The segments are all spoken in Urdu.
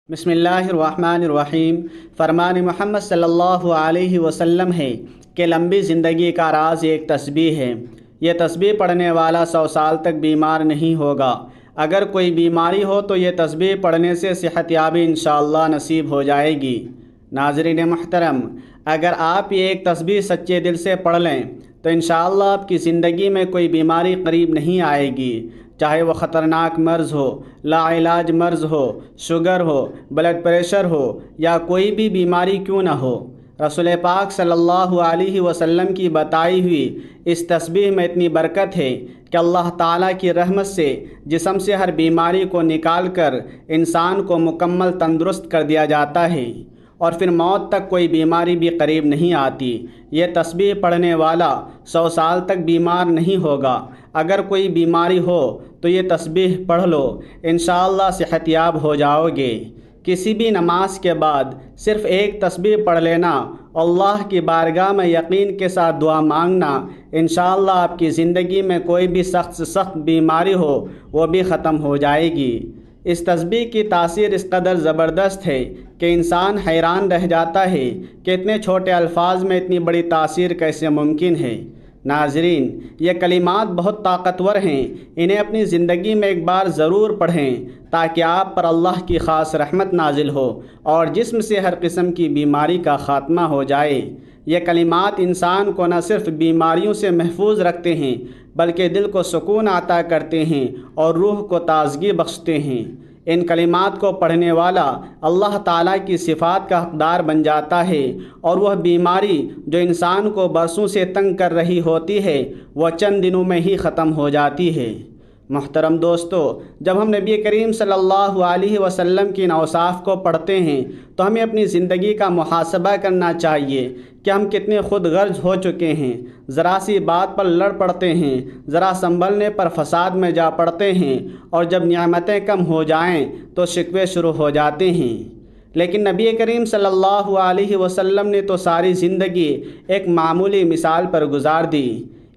بسم اللہ الرحمن الرحیم۔ فرمان محمد صلی اللہ علیہ وسلم ہے کہ لمبی زندگی کا راز ایک تسبیح ہے۔ یہ تسبیح پڑھنے والا 100 سال تک بیمار نہیں ہوگا۔ اگر کوئی بیماری ہو تو یہ تسبیح پڑھنے سے صحت یابی انشاءاللہ نصیب ہو جائے گی۔ ناظرین محترم، اگر آپ یہ ایک تسبیح سچے دل سے پڑھ لیں تو انشاءاللہ آپ کی زندگی میں کوئی بیماری قریب نہیں آئے گی، چاہے وہ خطرناک مرض ہو، لا علاج مرض ہو، شوگر ہو، بلڈ پریشر ہو یا کوئی بھی بیماری کیوں نہ ہو۔ رسول پاک صلی اللہ علیہ وسلم کی بتائی ہوئی اس تسبیح میں اتنی برکت ہے کہ اللہ تعالیٰ کی رحمت سے جسم سے ہر بیماری کو نکال کر انسان کو مکمل تندرست کر دیا جاتا ہے، اور پھر موت تک کوئی بیماری بھی قریب نہیں آتی۔ یہ تسبیح پڑھنے والا 100 سال تک بیمار نہیں ہوگا۔ اگر کوئی بیماری ہو تو یہ تسبیح پڑھ لو، انشاءاللہ صحت یاب ہو جاؤ گے۔ کسی بھی نماز کے بعد صرف ایک تسبیح پڑھ لینا، اللہ کی بارگاہ میں یقین کے ساتھ دعا مانگنا، انشاءاللہ آپ کی زندگی میں کوئی بھی سخت سے سخت بیماری ہو وہ بھی ختم ہو جائے گی۔ اس تسبیح کی تاثیر اس قدر زبردست ہے کہ انسان حیران رہ جاتا ہے کہ اتنے چھوٹے الفاظ میں اتنی بڑی تاثیر کیسے ممکن ہے۔ ناظرین، یہ کلمات بہت طاقتور ہیں، انہیں اپنی زندگی میں ایک بار ضرور پڑھیں تاکہ آپ پر اللہ کی خاص رحمت نازل ہو اور جسم سے ہر قسم کی بیماری کا خاتمہ ہو جائے۔ یہ کلمات انسان کو نہ صرف بیماریوں سے محفوظ رکھتے ہیں بلکہ دل کو سکون عطا کرتے ہیں اور روح کو تازگی بخشتے ہیں۔ ان کلمات کو پڑھنے والا اللہ تعالیٰ کی صفات کا حقدار بن جاتا ہے، اور وہ بیماری جو انسان کو برسوں سے تنگ کر رہی ہوتی ہے وہ چند دنوں میں ہی ختم ہو جاتی ہے۔ محترم دوستو، جب ہم نبی کریم صلی اللہ علیہ وسلم کی ان اوصاف کو پڑھتے ہیں تو ہمیں اپنی زندگی کا محاسبہ کرنا چاہیے کہ ہم کتنے خود غرض ہو چکے ہیں، ذرا سی بات پر لڑ پڑتے ہیں، ذرا سنبھلنے پر فساد میں جا پڑتے ہیں، اور جب نعمتیں کم ہو جائیں تو شکوے شروع ہو جاتے ہیں۔ لیکن نبی کریم صلی اللہ علیہ وسلم نے تو ساری زندگی ایک معمولی مثال پر گزار دی۔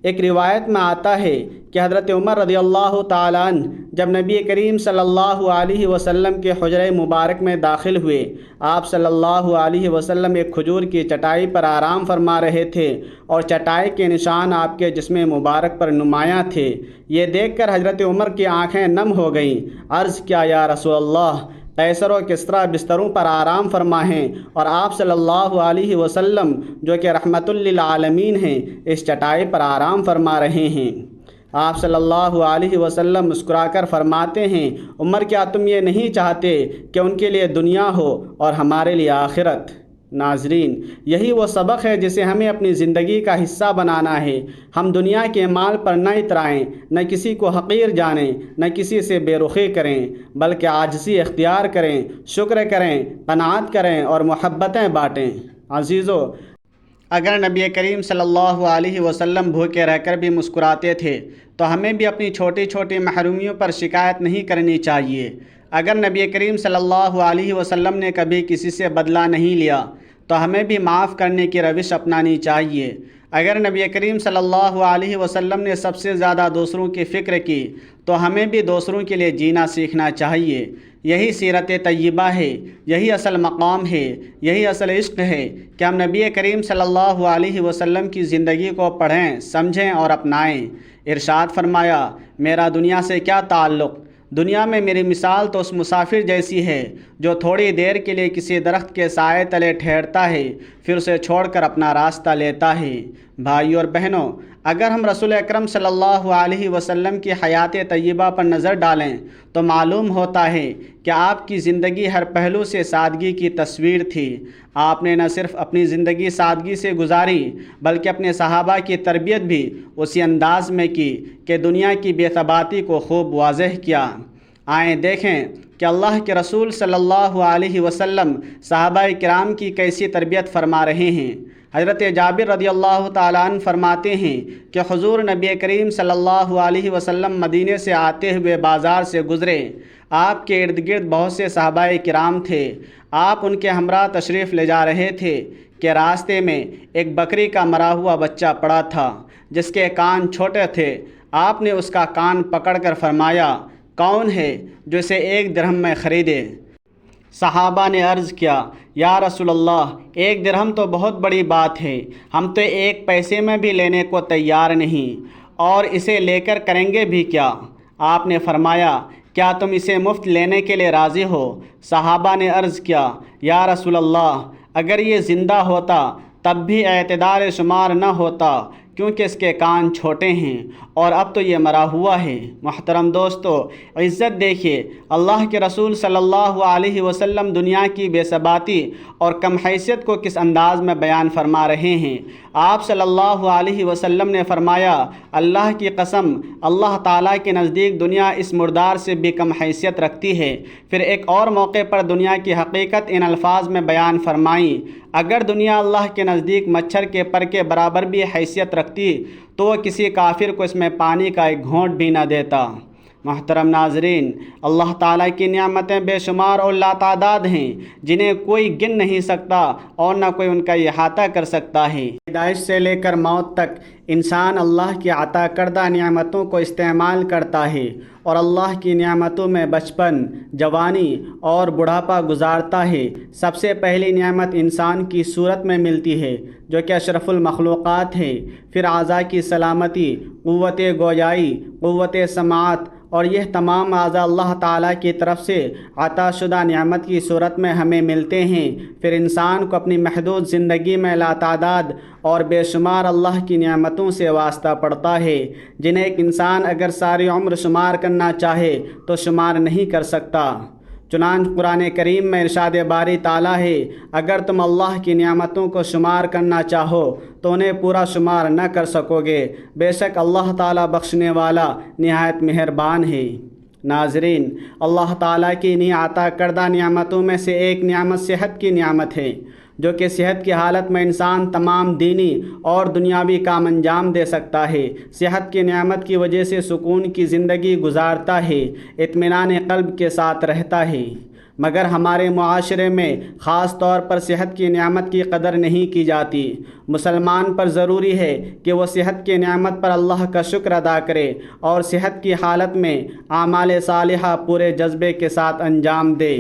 ایک روایت میں آتا ہے کہ حضرت عمر رضی اللہ تعالیٰ عنہ جب نبی کریم صلی اللہ علیہ وسلم کے حجرہ مبارک میں داخل ہوئے، آپ صلی اللہ علیہ وسلم ایک کھجور کی چٹائی پر آرام فرما رہے تھے اور چٹائی کے نشان آپ کے جسم مبارک پر نمایاں تھے۔ یہ دیکھ کر حضرت عمر کی آنکھیں نم ہو گئیں۔ عرض کیا، یا رسول اللہ، قیصر و کسریٰ بستروں پر آرام فرما ہیں اور آپ صلی اللہ علیہ وسلم جو کہ رحمت للعالمین ہیں اس چٹائی پر آرام فرما رہے ہیں۔ آپ صلی اللہ علیہ وسلم مسکرا کر فرماتے ہیں، عمر، کیا تم یہ نہیں چاہتے کہ ان کے لیے دنیا ہو اور ہمارے لیے آخرت؟ ناظرین، یہی وہ سبق ہے جسے ہمیں اپنی زندگی کا حصہ بنانا ہے۔ ہم دنیا کے مال پر نہ اترائیں، نہ کسی کو حقیر جانیں، نہ کسی سے بے رخی کریں، بلکہ عاجزی اختیار کریں، شکر کریں، قناعت کریں اور محبتیں بانٹیں۔ عزیزو، اگر نبی کریم صلی اللہ علیہ وسلم بھوکے رہ کر بھی مسکراتے تھے تو ہمیں بھی اپنی چھوٹی چھوٹی محرومیوں پر شکایت نہیں کرنی چاہیے۔ اگر نبی کریم صلی اللہ علیہ وسلم نے کبھی کسی سے بدلہ نہیں لیا تو ہمیں بھی معاف کرنے کی روش اپنانی چاہیے۔ اگر نبی کریم صلی اللہ علیہ وسلم نے سب سے زیادہ دوسروں کی فکر کی تو ہمیں بھی دوسروں کے لیے جینا سیکھنا چاہیے۔ یہی سیرت طیبہ ہے، یہی اصل مقام ہے، یہی اصل عشق ہے کہ ہم نبی کریم صلی اللہ علیہ وسلم کی زندگی کو پڑھیں، سمجھیں اور اپنائیں۔ ارشاد فرمایا، میرا دنیا سے کیا تعلق؟ دنیا میں میری مثال تو اس مسافر جیسی ہے جو تھوڑی دیر کے لیے کسی درخت کے سائے تلے ٹھہرتا ہے، پھر اسے چھوڑ کر اپنا راستہ لیتا ہے۔ بھائیو اور بہنوں، اگر ہم رسول اکرم صلی اللہ علیہ وسلم کی حیات طیبہ پر نظر ڈالیں تو معلوم ہوتا ہے کہ آپ کی زندگی ہر پہلو سے سادگی کی تصویر تھی۔ آپ نے نہ صرف اپنی زندگی سادگی سے گزاری بلکہ اپنے صحابہ کی تربیت بھی اسی انداز میں کی کہ دنیا کی بے ثباتی کو خوب واضح کیا۔ آئیں دیکھیں کہ اللہ کے رسول صلی اللہ علیہ وسلم صحابہ کرام کی کیسی تربیت فرما رہے ہیں۔ حضرت جابر رضی اللہ تعالیٰ عنہ فرماتے ہیں کہ حضور نبی کریم صلی اللہ علیہ وسلم مدینے سے آتے ہوئے بازار سے گزرے۔ آپ کے ارد گرد بہت سے صحابہ کرام تھے۔ آپ ان کے ہمراہ تشریف لے جا رہے تھے کہ راستے میں ایک بکری کا مرا ہوا بچہ پڑا تھا جس کے کان چھوٹے تھے۔ آپ نے اس کا کان پکڑ کر فرمایا، کون ہے جو اسے 1 درہم میں خریدے؟ صحابہ نے عرض کیا یا رسول اللہ، 1 درہم تو بہت بڑی بات ہے، ہم تو 1 پیسے میں بھی لینے کو تیار نہیں، اور اسے لے کر کریں گے بھی کیا؟ آپ نے فرمایا کیا تم اسے مفت لینے کے لیے راضی ہو؟ صحابہ نے عرض کیا یا رسول اللہ، اگر یہ زندہ ہوتا تب بھی اعتدار شمار نہ ہوتا، کیونکہ اس کے کان چھوٹے ہیں، اور اب تو یہ مرا ہوا ہے۔ محترم دوستو، عزت دیکھیے، اللہ کے رسول صلی اللہ علیہ وسلم دنیا کی بے ثباتی اور کم حیثیت کو کس انداز میں بیان فرما رہے ہیں۔ آپ صلی اللہ علیہ وسلم نے فرمایا اللہ کی قسم، اللہ تعالیٰ کے نزدیک دنیا اس مردار سے بھی کم حیثیت رکھتی ہے۔ پھر ایک اور موقع پر دنیا کی حقیقت ان الفاظ میں بیان فرمائی، اگر دنیا اللہ کے نزدیک مچھر کے پر کے برابر بھی حیثیت رکھتی تو وہ کسی کافر کو اس میں پانی کا ایک گھونٹ بھی نہ دیتا۔ محترم ناظرین، اللہ تعالیٰ کی نعمتیں بے شمار اور لاتعداد ہیں، جنہیں کوئی گن نہیں سکتا اور نہ کوئی ان کا احاطہ کر سکتا ہے۔ پیدائش سے لے کر موت تک انسان اللہ کی عطا کردہ نعمتوں کو استعمال کرتا ہے، اور اللہ کی نعمتوں میں بچپن، جوانی اور بڑھاپا گزارتا ہے۔ سب سے پہلی نعمت انسان کی صورت میں ملتی ہے، جو کہ اشرف المخلوقات ہے، پھر اعضاء کی سلامتی، قوت گویائی، قوت سماعت، اور یہ تمام اعضاء اللہ تعالیٰ کی طرف سے عطا شدہ نعمت کی صورت میں ہمیں ملتے ہیں۔ پھر انسان کو اپنی محدود زندگی میں لاتعداد اور بے شمار اللہ کی نعمتوں سے واسطہ پڑتا ہے، جنہیں ایک انسان اگر ساری عمر شمار کرنا چاہے تو شمار نہیں کر سکتا۔ چنانچہ قرآن کریم میں ارشاد باری تعالیٰ ہے، اگر تم اللہ کی نعمتوں کو شمار کرنا چاہو تو انہیں پورا شمار نہ کر سکو گے، بے شک اللہ تعالیٰ بخشنے والا نہایت مہربان ہے۔ ناظرین، اللہ تعالیٰ کی انہی عطا کردہ نعمتوں میں سے ایک نعمت صحت کی نعمت ہے، جو کہ صحت کی حالت میں انسان تمام دینی اور دنیاوی کام انجام دے سکتا ہے۔ صحت کی نعمت کی وجہ سے سکون کی زندگی گزارتا ہے، اطمینان قلب کے ساتھ رہتا ہے۔ مگر ہمارے معاشرے میں خاص طور پر صحت کی نعمت کی قدر نہیں کی جاتی۔ مسلمان پر ضروری ہے کہ وہ صحت کی نعمت پر اللہ کا شکر ادا کرے اور صحت کی حالت میں اعمال صالحہ پورے جذبے کے ساتھ انجام دے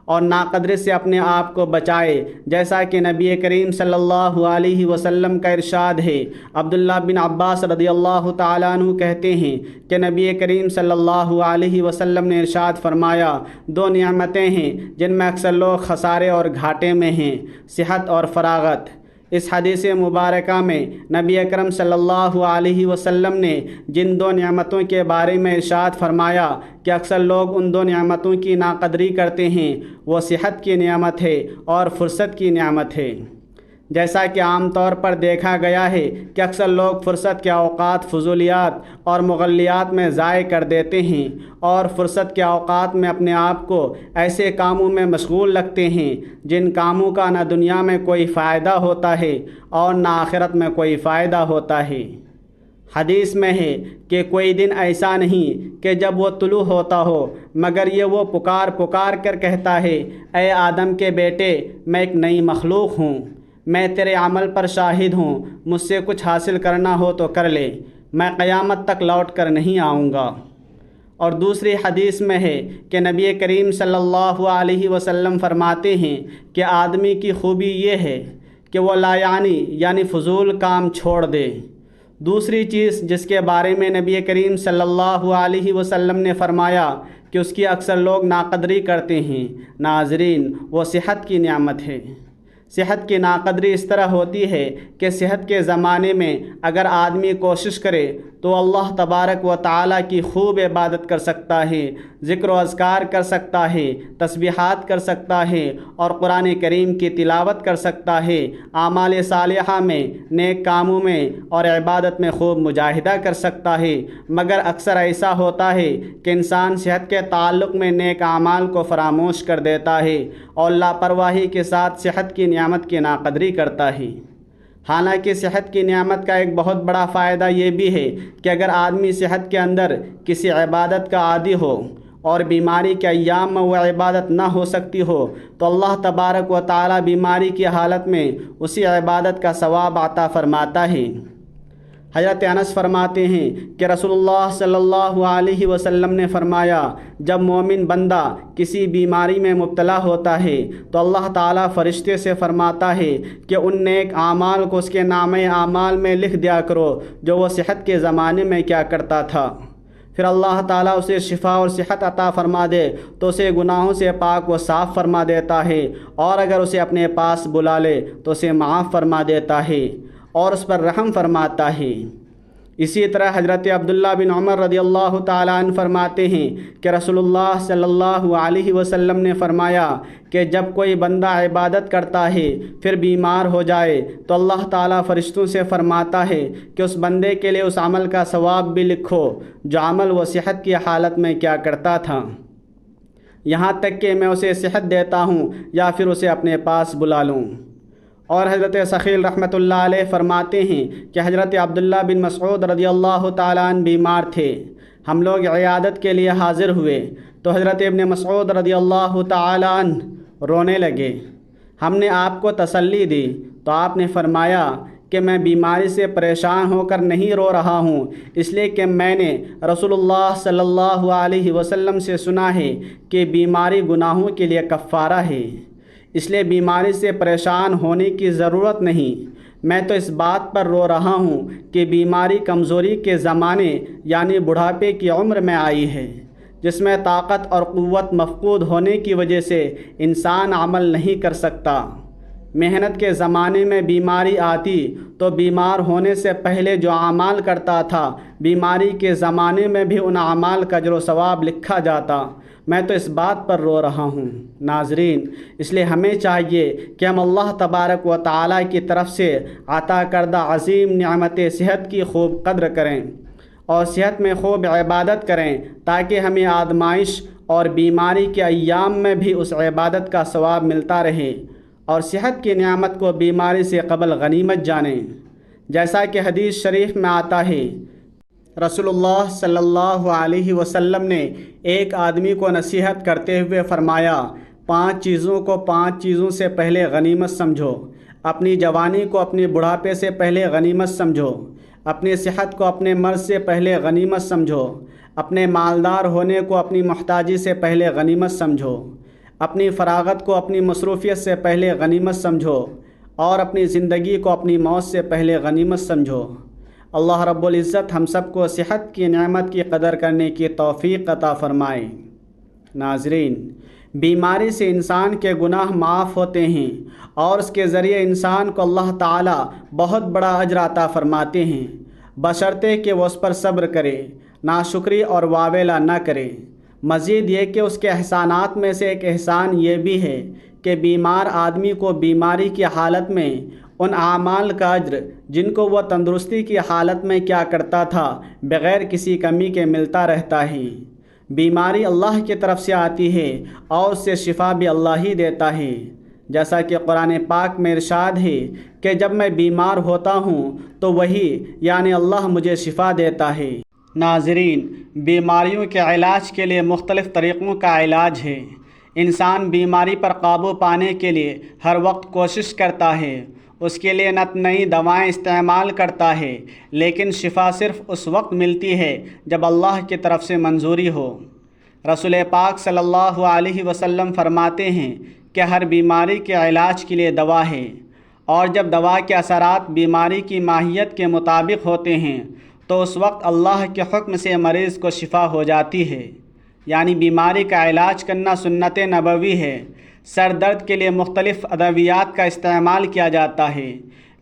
اور ناقدری سے اپنے آپ کو بچائے، جیسا کہ نبی کریم صلی اللہ علیہ وسلم کا ارشاد ہے۔ عبداللہ بن عباس رضی اللہ تعالیٰ عنہ کہتے ہیں کہ نبی کریم صلی اللہ علیہ وسلم نے ارشاد فرمایا، 2 نعمتیں ہیں جن میں اکثر لوگ خسارے اور گھاٹے میں ہیں، صحت اور فراغت۔ اس حدیث مبارکہ میں نبی اکرم صلی اللہ علیہ وسلم نے جن 2 نعمتوں کے بارے میں ارشاد فرمایا کہ اکثر لوگ ان 2 نعمتوں کی ناقدری کرتے ہیں، وہ صحت کی نعمت ہے اور فرصت کی نعمت ہے۔ جیسا کہ عام طور پر دیکھا گیا ہے کہ اکثر لوگ فرصت کے اوقات فضولیات اور مغلیات میں ضائع کر دیتے ہیں، اور فرصت کے اوقات میں اپنے آپ کو ایسے کاموں میں مشغول رکھتے ہیں جن کاموں کا نہ دنیا میں کوئی فائدہ ہوتا ہے اور نہ آخرت میں کوئی فائدہ ہوتا ہے۔ حدیث میں ہے کہ کوئی دن ایسا نہیں کہ جب وہ طلوع ہوتا ہو مگر یہ وہ پکار پکار کر کہتا ہے، اے آدم کے بیٹے، میں ایک نئی مخلوق ہوں، میں تیرے عمل پر شاہد ہوں، مجھ سے کچھ حاصل کرنا ہو تو کر لے، میں قیامت تک لوٹ کر نہیں آؤں گا۔ اور دوسری حدیث میں ہے کہ نبی کریم صلی اللہ علیہ وسلم فرماتے ہیں کہ آدمی کی خوبی یہ ہے کہ وہ لا یعنی فضول کام چھوڑ دے۔ دوسری چیز جس کے بارے میں نبی کریم صلی اللہ علیہ وسلم نے فرمایا کہ اس کی اکثر لوگ ناقدری کرتے ہیں، ناظرین، وہ صحت کی نعمت ہے۔ صحت کی ناقدری اس طرح ہوتی ہے کہ صحت کے زمانے میں اگر آدمی کوشش کرے تو اللہ تبارک و تعالیٰ کی خوب عبادت کر سکتا ہے، ذکر و اذکار کر سکتا ہے، تسبیحات کر سکتا ہے اور قرآن کریم کی تلاوت کر سکتا ہے، اعمال صالحہ میں، نیک کاموں میں اور عبادت میں خوب مجاہدہ کر سکتا ہے۔ مگر اکثر ایسا ہوتا ہے کہ انسان صحت کے تعلق میں نیک اعمال کو فراموش کر دیتا ہے اور لاپرواہی کے ساتھ صحت کی نعمت کی ناقدری کرتا ہے۔ حالانکہ صحت کی نعمت کا ایک بہت بڑا فائدہ یہ بھی ہے کہ اگر آدمی صحت کے اندر کسی عبادت کا عادی ہو اور بیماری کے ایام میں وہ عبادت نہ ہو سکتی ہو تو اللہ تبارک و تعالیٰ بیماری کی حالت میں اسی عبادت کا ثواب عطا فرماتا ہے۔ حضرت انس فرماتے ہیں کہ رسول اللہ صلی اللہ علیہ وسلم نے فرمایا، جب مومن بندہ کسی بیماری میں مبتلا ہوتا ہے تو اللہ تعالیٰ فرشتے سے فرماتا ہے کہ ان نیک اعمال کو اس کے نامہ اعمال میں لکھ دیا کرو جو وہ صحت کے زمانے میں کیا کرتا تھا۔ پھر اللہ تعالیٰ اسے شفا اور صحت عطا فرما دے تو اسے گناہوں سے پاک و صاف فرما دیتا ہے، اور اگر اسے اپنے پاس بلا لے تو اسے معاف فرما دیتا ہے اور اس پر رحم فرماتا ہے۔ اسی طرح حضرت عبداللہ بن عمر رضی اللہ تعالیٰ عنہ فرماتے ہیں کہ رسول اللہ صلی اللہ علیہ وسلم نے فرمایا کہ جب کوئی بندہ عبادت کرتا ہے پھر بیمار ہو جائے تو اللہ تعالیٰ فرشتوں سے فرماتا ہے کہ اس بندے کے لیے اس عمل کا ثواب بھی لکھو جو عمل وہ صحت کی حالت میں کیا کرتا تھا، یہاں تک کہ میں اسے صحت دیتا ہوں یا پھر اسے اپنے پاس بلا لوں۔ اور حضرت ثقیل رحمۃ اللہ علیہ فرماتے ہیں کہ حضرت عبداللہ بن مسعود رضی اللہ تعالیٰ عنہ بیمار تھے، ہم لوگ عیادت کے لیے حاضر ہوئے تو حضرت ابن مسعود رضی اللہ تعالیٰ عنہ رونے لگے۔ ہم نے آپ کو تسلی دی تو آپ نے فرمایا کہ میں بیماری سے پریشان ہو کر نہیں رو رہا ہوں، اس لیے کہ میں نے رسول اللہ صلی اللہ علیہ وسلم سے سنا ہے کہ بیماری گناہوں کے لیے کفارہ ہے، اس لیے بیماری سے پریشان ہونے کی ضرورت نہیں۔ میں تو اس بات پر رو رہا ہوں کہ بیماری کمزوری کے زمانے یعنی بڑھاپے کی عمر میں آئی ہے، جس میں طاقت اور قوت مفقود ہونے کی وجہ سے انسان عمل نہیں کر سکتا۔ محنت کے زمانے میں بیماری آتی تو بیمار ہونے سے پہلے جو اعمال کرتا تھا بیماری کے زمانے میں بھی ان اعمال کا اجر و ثواب لکھا جاتا۔ میں تو اس بات پر رو رہا ہوں۔ ناظرین، اس لیے ہمیں چاہیے کہ ہم اللہ تبارک و تعالیٰ کی طرف سے عطا کردہ عظیم نعمت صحت کی خوب قدر کریں اور صحت میں خوب عبادت کریں تاکہ ہمیں آزمائش اور بیماری کے ایام میں بھی اس عبادت کا ثواب ملتا رہے، اور صحت کی نعمت کو بیماری سے قبل غنیمت جانیں۔ جیسا کہ حدیث شریف میں آتا ہے، رسول اللہ صلی اللہ علیہ وسلم نے ایک آدمی کو نصیحت کرتے ہوئے فرمایا، 5 چیزوں کو 5 چیزوں سے پہلے غنیمت سمجھو۔ اپنی جوانی کو اپنی بڑھاپے سے پہلے غنیمت سمجھو، اپنی صحت کو اپنے مرض سے پہلے غنیمت سمجھو، اپنے مالدار ہونے کو اپنی محتاجی سے پہلے غنیمت سمجھو، اپنی فراغت کو اپنی مصروفیت سے پہلے غنیمت سمجھو، اور اپنی زندگی کو اپنی موت سے پہلے غنیمت سمجھو۔ اللہ رب العزت ہم سب کو صحت کی نعمت کی قدر کرنے کی توفیق عطا فرمائے۔ ناظرین، بیماری سے انسان کے گناہ معاف ہوتے ہیں اور اس کے ذریعے انسان کو اللہ تعالیٰ بہت بڑا اجر عطا فرماتے ہیں، بشرطے کہ وہ اس پر صبر کرے، ناشکری اور واویلا نہ کرے۔ مزید یہ کہ اس کے احسانات میں سے ایک احسان یہ بھی ہے کہ بیمار آدمی کو بیماری کی حالت میں ان اعمال کا اجر جن کو وہ تندرستی کی حالت میں کیا کرتا تھا بغیر کسی کمی کے ملتا رہتا ہے۔ بیماری اللہ کی طرف سے آتی ہے اور اس سے شفا بھی اللہ ہی دیتا ہے، جیسا کہ قرآن پاک میں ارشاد ہے کہ جب میں بیمار ہوتا ہوں تو وہی یعنی اللہ مجھے شفا دیتا ہے۔ ناظرین، بیماریوں کے علاج کے لیے مختلف طریقوں کا علاج ہے۔ انسان بیماری پر قابو پانے کے لیے ہر وقت کوشش کرتا ہے، اس کے لیے نت نئی دوائیں استعمال کرتا ہے، لیکن شفا صرف اس وقت ملتی ہے جب اللہ کی طرف سے منظوری ہو۔ رسول پاک صلی اللہ علیہ وسلم فرماتے ہیں کہ ہر بیماری کے علاج کے لیے دوا ہے، اور جب دوا کے اثرات بیماری کی ماہیت کے مطابق ہوتے ہیں تو اس وقت اللہ کے حکم سے مریض کو شفا ہو جاتی ہے۔ یعنی بیماری کا علاج کرنا سنت نبوی ہے۔ سر درد کے لیے مختلف ادویات کا استعمال کیا جاتا ہے۔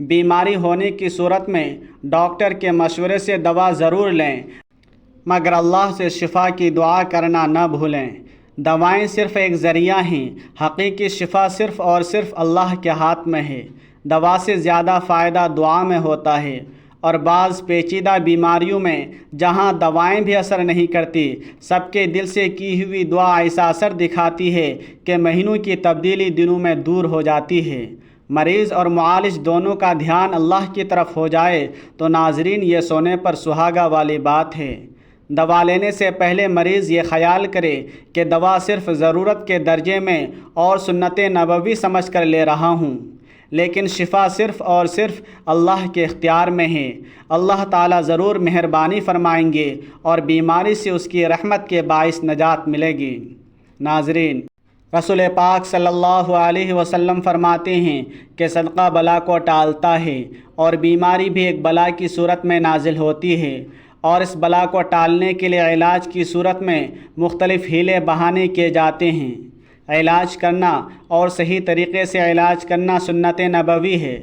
بیماری ہونے کی صورت میں ڈاکٹر کے مشورے سے دوا ضرور لیں، مگر اللہ سے شفا کی دعا کرنا نہ بھولیں۔ دوائیں صرف ایک ذریعہ ہیں، حقیقی شفا صرف اور صرف اللہ کے ہاتھ میں ہے۔ دوا سے زیادہ فائدہ دعا میں ہوتا ہے، اور بعض پیچیدہ بیماریوں میں جہاں دوائیں بھی اثر نہیں کرتی، سب کے دل سے کی ہوئی دعا ایسا اثر دکھاتی ہے کہ مہینوں کی تبدیلی دنوں میں دور ہو جاتی ہے۔ مریض اور معالج دونوں کا دھیان اللہ کی طرف ہو جائے تو ناظرین یہ سونے پر سہاگا والی بات ہے۔ دوا لینے سے پہلے مریض یہ خیال کرے کہ دوا صرف ضرورت کے درجے میں اور سنت نبوی سمجھ کر لے رہا ہوں، لیکن شفا صرف اور صرف اللہ کے اختیار میں ہے۔ اللہ تعالیٰ ضرور مہربانی فرمائیں گے اور بیماری سے اس کی رحمت کے باعث نجات ملے گی۔ ناظرین، رسول پاک صلی اللہ علیہ وسلم فرماتے ہیں کہ صدقہ بلا کو ٹالتا ہے، اور بیماری بھی ایک بلا کی صورت میں نازل ہوتی ہے، اور اس بلا کو ٹالنے کے لیے علاج کی صورت میں مختلف ہیلے بہانے کیے جاتے ہیں۔ علاج کرنا اور صحیح طریقے سے علاج کرنا سنت نبوی ہے،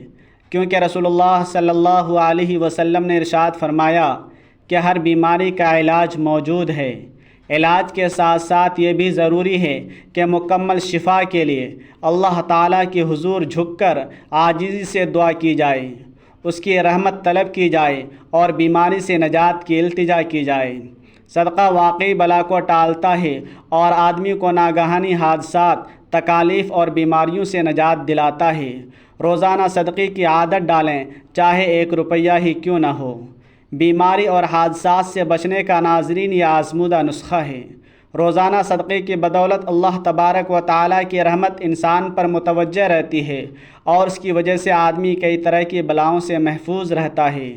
کیونکہ رسول اللہ صلی اللہ علیہ وسلم نے ارشاد فرمایا کہ ہر بیماری کا علاج موجود ہے۔ علاج کے ساتھ ساتھ یہ بھی ضروری ہے کہ مکمل شفا کے لیے اللہ تعالیٰ کے حضور جھک کر عاجزی سے دعا کی جائے، اس کی رحمت طلب کی جائے اور بیماری سے نجات کی التجا کی جائے۔ صدقہ واقعی بلا کو ٹالتا ہے اور آدمی کو ناگہانی حادثات، تکالیف اور بیماریوں سے نجات دلاتا ہے۔ روزانہ صدقے کی عادت ڈالیں، چاہے 1 روپیہ ہی کیوں نہ ہو۔ بیماری اور حادثات سے بچنے کا ناظرین یہ آزمودہ نسخہ ہے۔ روزانہ صدقے کی بدولت اللہ تبارک و تعالیٰ کی رحمت انسان پر متوجہ رہتی ہے، اور اس کی وجہ سے آدمی کئی طرح کی بلاؤں سے محفوظ رہتا ہے۔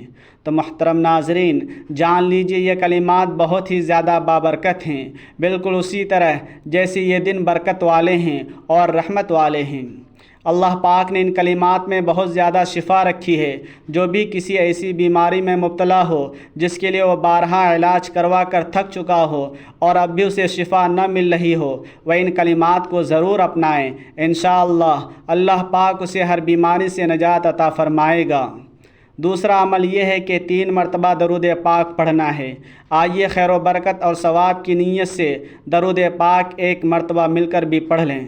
تو محترم ناظرین، جان لیجیے یہ کلمات بہت ہی زیادہ بابرکت ہیں، بالکل اسی طرح جیسے یہ دن برکت والے ہیں اور رحمت والے ہیں۔ اللہ پاک نے ان کلمات میں بہت زیادہ شفا رکھی ہے۔ جو بھی کسی ایسی بیماری میں مبتلا ہو جس کے لیے وہ بارہا علاج کروا کر تھک چکا ہو اور اب بھی اسے شفا نہ مل رہی ہو، وہ ان کلمات کو ضرور اپنائیں۔ انشاءاللہ اللہ پاک اسے ہر بیماری سے نجات عطا فرمائے گا۔ دوسرا عمل یہ ہے کہ 3 مرتبہ درود پاک پڑھنا ہے۔ آئیے خیر و برکت اور ثواب کی نیت سے درود پاک 1 مرتبہ مل کر بھی پڑھ لیں۔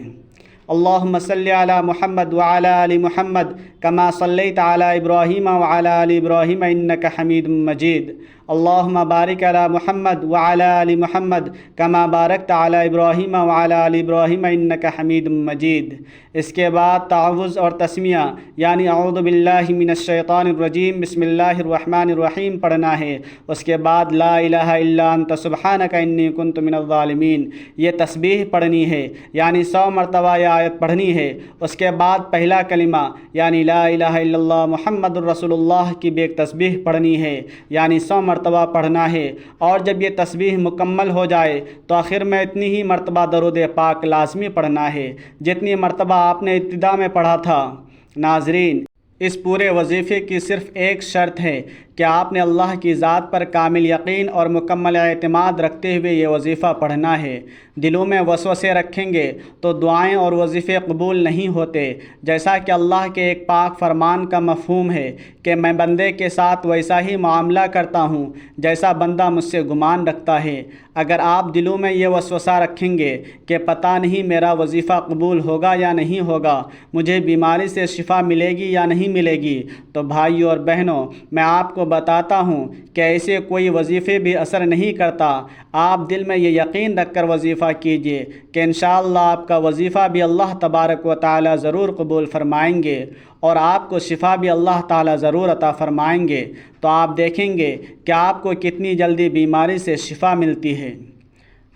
اللہم صلی علی محمد وعلی آل محمد کما صلیت علی ابراہیم وعلی آل ابراہیم انک حمید مجید۔ اللہم بارک علی محمد وعلی آل محمد کما بارکت علی ابراہیم وعلی آل ابراہیم انک حمید مجید۔ اس کے بعد تعوذ اور تسمیہ یعنی اعوذ باللہ من الشیطان الرجیم بسم اللہ الرحمن الرحیم پڑھنا ہے۔ اس کے بعد لا الہ الا انت سبحانک انی کنت من الظالمین، یہ تسبیح پڑھنی ہے، یعنی 100 مرتبہ یہ آیت پڑھنی ہے۔ اس کے بعد پہلا کلمہ یعنی لا الہ الا اللہ محمد الرسول اللہ کی بھی ایک تسبیح پڑھنی ہے، یعنی 100 مرتبہ پڑھنا ہے۔ اور جب یہ تسبیح مکمل ہو جائے تو آخر میں اتنی ہی مرتبہ درود پاک لازمی پڑھنا ہے جتنی مرتبہ آپ نے ابتدا میں پڑھا تھا۔ ناظرین، اس پورے وظیفے کی صرف ایک شرط ہے کہ آپ نے اللہ کی ذات پر کامل یقین اور مکمل اعتماد رکھتے ہوئے یہ وظیفہ پڑھنا ہے۔ دلوں میں وسوسے رکھیں گے تو دعائیں اور وظیفے قبول نہیں ہوتے، جیسا کہ اللہ کے ایک پاک فرمان کا مفہوم ہے کہ میں بندے کے ساتھ ویسا ہی معاملہ کرتا ہوں جیسا بندہ مجھ سے گمان رکھتا ہے۔ اگر آپ دلوں میں یہ وسوسہ رکھیں گے کہ پتہ نہیں میرا وظیفہ قبول ہوگا یا نہیں ہوگا، مجھے بیماری سے شفا ملے گی یا نہیں ملے گی، تو بھائیوں اور بہنوں، میں آپ کو بتاتا ہوں کہ ایسے کوئی وظیفے بھی اثر نہیں کرتا۔ آپ دل میں یہ یقین رکھ کر وظیفہ کیجئے کہ انشاءاللہ آپ کا وظیفہ بھی اللہ تبارک و تعالی ضرور قبول فرمائیں گے اور آپ کو شفا بھی اللہ تعالی ضرور عطا فرمائیں گے۔ تو آپ دیکھیں گے کہ آپ کو کتنی جلدی بیماری سے شفا ملتی ہے۔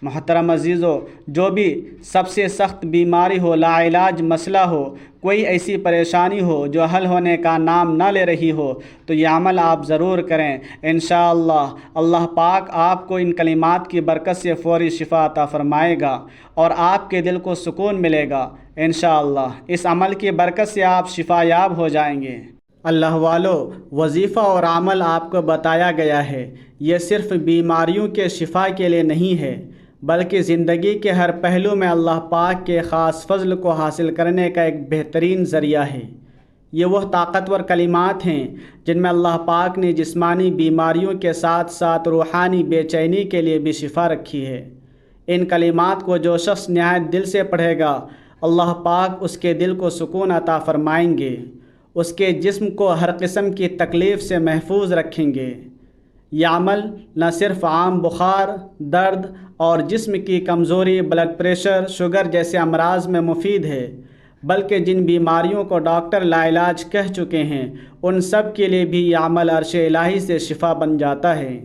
محترم عزیزو، جو بھی سب سے سخت بیماری ہو، لاعلاج مسئلہ ہو، کوئی ایسی پریشانی ہو جو حل ہونے کا نام نہ لے رہی ہو، تو یہ عمل آپ ضرور کریں۔ انشاءاللہ اللہ پاک آپ کو ان کلمات کی برکت سے فوری شفا عطا فرمائے گا اور آپ کے دل کو سکون ملے گا۔ انشاءاللہ اس عمل کی برکت سے آپ شفا یاب ہو جائیں گے۔ اللہ والو، وظیفہ اور عمل آپ کو بتایا گیا ہے، یہ صرف بیماریوں کے شفا کے لیے نہیں ہے، بلکہ زندگی کے ہر پہلو میں اللہ پاک کے خاص فضل کو حاصل کرنے کا ایک بہترین ذریعہ ہے۔ یہ وہ طاقتور کلمات ہیں جن میں اللہ پاک نے جسمانی بیماریوں کے ساتھ ساتھ روحانی بے چینی کے لیے بھی شفا رکھی ہے۔ ان کلمات کو جو شخص نہایت دل سے پڑھے گا، اللہ پاک اس کے دل کو سکون عطا فرمائیں گے، اس کے جسم کو ہر قسم کی تکلیف سے محفوظ رکھیں گے۔ یہ عمل نہ صرف عام بخار، درد اور جسم کی کمزوری، بلڈ پریشر، شوگر جیسے امراض میں مفید ہے، بلکہ جن بیماریوں کو ڈاکٹر لاعلاج کہہ چکے ہیں ان سب کے لیے بھی یہ عمل عرش الہی سے شفا بن جاتا ہے۔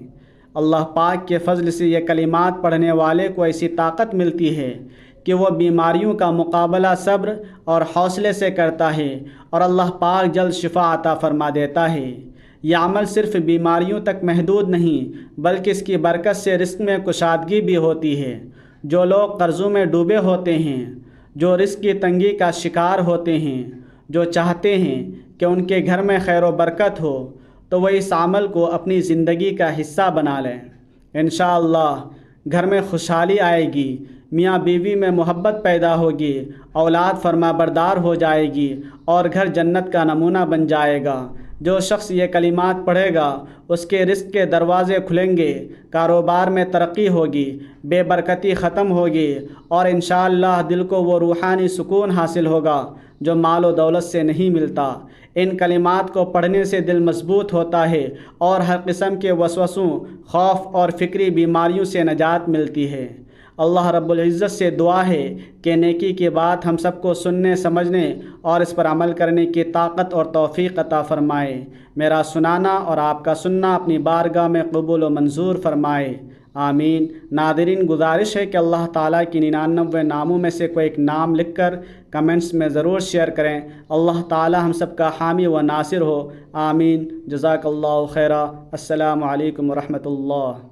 اللہ پاک کے فضل سے یہ کلمات پڑھنے والے کو ایسی طاقت ملتی ہے کہ وہ بیماریوں کا مقابلہ صبر اور حوصلے سے کرتا ہے اور اللہ پاک جلد شفا عطا فرما دیتا ہے۔ یہ عمل صرف بیماریوں تک محدود نہیں بلکہ اس کی برکت سے رزق میں کشادگی بھی ہوتی ہے۔ جو لوگ قرضوں میں ڈوبے ہوتے ہیں، جو رزق کی تنگی کا شکار ہوتے ہیں، جو چاہتے ہیں کہ ان کے گھر میں خیر و برکت ہو، تو وہ اس عمل کو اپنی زندگی کا حصہ بنا لیں۔ انشاءاللہ گھر میں خوشحالی آئے گی، میاں بیوی میں محبت پیدا ہوگی، اولاد فرما بردار ہو جائے گی اور گھر جنت کا نمونہ بن جائے گا۔ جو شخص یہ کلمات پڑھے گا اس کے رزق کے دروازے کھلیں گے، کاروبار میں ترقی ہوگی، بے برکتی ختم ہوگی اور انشاءاللہ دل کو وہ روحانی سکون حاصل ہوگا جو مال و دولت سے نہیں ملتا۔ ان کلمات کو پڑھنے سے دل مضبوط ہوتا ہے اور ہر قسم کے وسوسوں، خوف اور فکری بیماریوں سے نجات ملتی ہے۔ اللہ رب العزت سے دعا ہے کہ نیکی کی بات ہم سب کو سننے، سمجھنے اور اس پر عمل کرنے کی طاقت اور توفیق عطا فرمائے۔ میرا سنانا اور آپ کا سننا اپنی بارگاہ میں قبول و منظور فرمائے، آمین۔ ناظرین، گزارش ہے کہ اللہ تعالیٰ کی 99 ناموں میں سے کوئی ایک نام لکھ کر کمنٹس میں ضرور شیئر کریں۔ اللہ تعالیٰ ہم سب کا حامی و ناصر ہو، آمین۔ جزاک اللہ خیرہ۔ السلام علیکم ورحمۃ اللہ۔